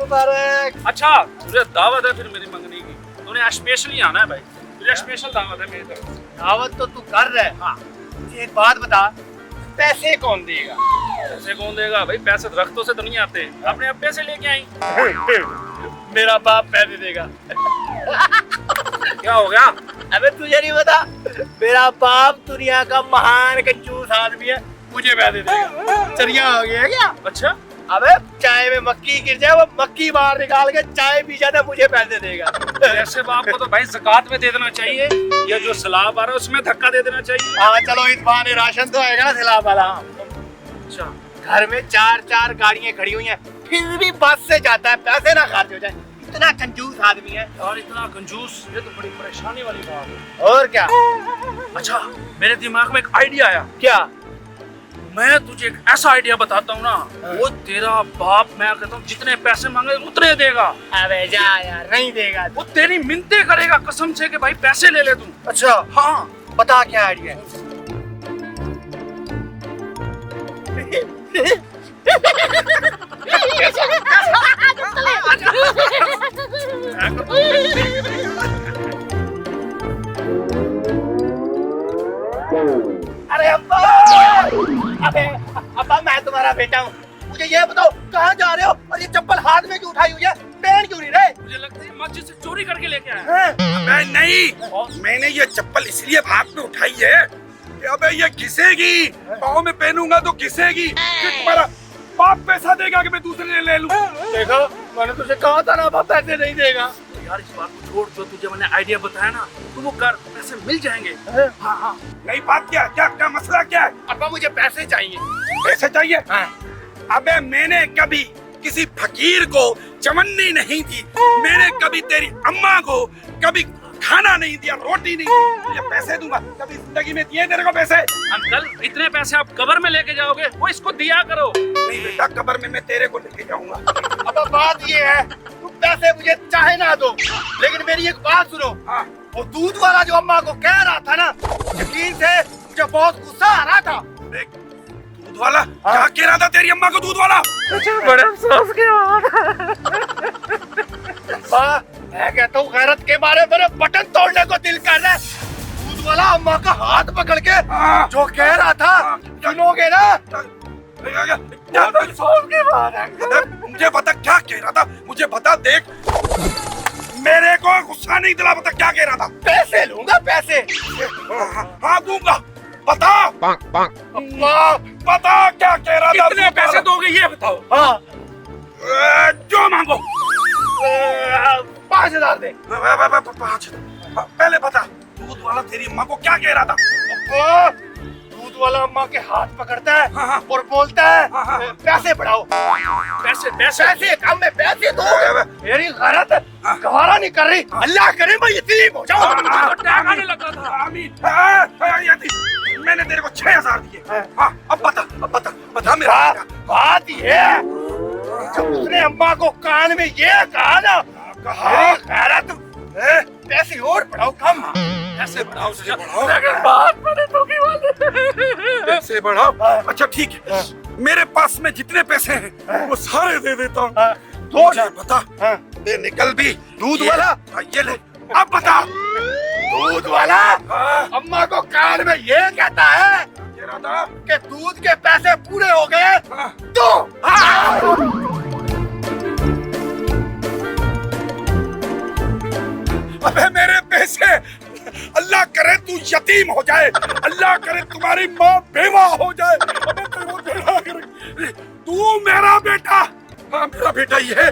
मुबारक। अच्छा तुझे दावत है फिर मेरी मंगनी की, तूने स्पेशली आना है भाई, तुझे स्पेशल दावत है मेरी तरफ से। दावत तो तू कर रहा है। हाँ मुझे एक बात बता, पैसे कौन देगा? पैसे कौन देगा भाई, पैसे दरख्तों से तो नहीं आते, अपने अब पैसे लेके आई। मेरा बाप पैसे देगा। क्या हो गया? अबे तुझे नहीं पता, मेरा बाप दुनिया का महान कंजूस आदमी है, मुझे पैसे देगा। चरिया हो गया क्या? अच्छा अबे चाय में मक्खी गिर जाए, वो मक्खी बाहर निकाल के चाय पी जाता, मुझे पैसे देगा। ऐसे बाप को तो भाई ज़कात में दे देना चाहिए, या जो सलाब आ रहा है उसमें धक्का दे देना चाहिए। हाँ चलो, इस बहाने राशन तो आएगा ना सिला वाला। अच्छा घर में 4-4 गाड़ियां खड़ी हुई हैं, फिर भी बस से जाता है, पैसे ना खर्च हो जाए। इतना कंजूस आदमी है। और इतना कंजूस, ये तो बड़ी परेशानी वाली बात है। और क्या? अच्छा मेरे दिमाग में एक आइडिया आया। क्या? मैं तुझे एक ऐसा आइडिया बताता हूँ ना, वो तेरा बाप, मैं कहता हूँ जितने पैसे मांगे उतने देगा। अबे जा यार, नहीं देगा। वो तेरी मिन्नतें करेगा कसम से कि भाई पैसे ले ले तू। अच्छा हाँ बता क्या आइडिया है? अरे अब्बा! अबे अब्बा, मैं तुम्हारा बेटा हूँ, मुझे ये बताओ कहाँ जा रहे हो, और ये चप्पल हाथ में क्यों उठाई हुई है, पहन क्यों नहीं रहे? मुझे लगता है मस्जिद से चोरी करके लेके आया। अबे नहीं, मैंने ये चप्पल इसलिए हाथ में उठाई है कि अबे ये घिसेगी, पाँव में पहनूंगा तो घिसेगी, फिर तुम्हारा बाप पैसा देगा कि मैं दूसरे ले लूं। देखो, मैंने तुझे कहा था ना, बाप पैसे नहीं देगा। तो यार इस बात को छोड़, जो तुझे मैंने आइडिया बताया ना, तू वो कर, पैसे मिल जाएंगे। हाँ हाँ नहीं बात क्या क्या क्या मसला क्या है? अब्बा मुझे पैसे चाहिए। पैसे चाहिए? अबे मैंने कभी किसी फकीर को चवन्नी नहीं दी, मैंने कभी तेरी अम्मा को कभी खाना नहीं दिया, रोटी नहीं दी, ये पैसे दूंगा? कभी जिंदगी में दिए तेरे को पैसे? अंकल इतने पैसे आप कब्र में लेके जाओगे, वो इसको दिया करो। नहीं बेटा, कब्र में मैं तेरे को लेके जाऊंगा। अब्बा बात ये है, तुम पैसे मुझे चाहे ना दो, लेकिन मेरी एक बात सुनो। हाँ। वो दूध वाला जो अम्मा को कह रहा था ना, यकीन से मुझे बहुत गुस्सा आ रहा था। देख, दूध वाला क्या कह रहा था तेरी अम्मा को? दूध वाला बड़े अफसोस की बात। अब्बा मैं कहता हूँ, गैरत के मारे मेरे बटन तोड़ने को दिल कर रहा है। दूध वाला अम्मा का हाथ पकड़ के जो कह रहा था, सुनोगे ना? अफसोस की बात है। मुझे बता क्या कह रहा था, मुझे बता। देख, मेरे को गुस्सा नहीं दिला, बता क्या कह रहा था। पैसे लूंगा, पैसे। हाँ दूंगा, बता। अम्मा बता क्या कह रहा था। कितने पैसे दोगे ये बताओ। हाँ, जो मांगो। 5,000 दे। 5 पहले बता, दूध वाला तेरी अम्मा को क्या कह रहा था? अब्बा, दूध वाला अम्मा के हाथ पकड़ता है हाँ। और बोलता है, हाँ। पैसे बढ़ाओ। पैसे पैसे पैसे कम में पैसे दो। मेरी गलत गवारा नहीं कर रही, अल्लाह करे मैं यतीम हो जाऊं। टैग आने लगा था। मैंने तेरे को 6,000 दिए। हाँ, अब बता मेरा बेटा। बात ये है, जब उसने अम्मा को कान में ये कहा ना, मेरी गैरत, पैसे और बढ़ाओ, कम पैसे बढ़ाओ से बात मैंने तो की वाले। पैसे बढ़ाओ। अच्छा ठीक है, मेरे पास में जितने पैसे हैं वो सारे दे देता हूँ। मुझे बता, दे निकल भी। दूध वाला, ये ले, अब बता। दूध वाला अम्मा को कान में ये कहता है कि दूध के पैसे पूरे हो गए तो अबे मेरे पैसे, अल्लाह करे तू यतीम हो जाए, अल्लाह करे तुम्हारी माँ बेवा हो जाए। अबे तू मेरा बेटा, हाँ मेरा बेटा ही है।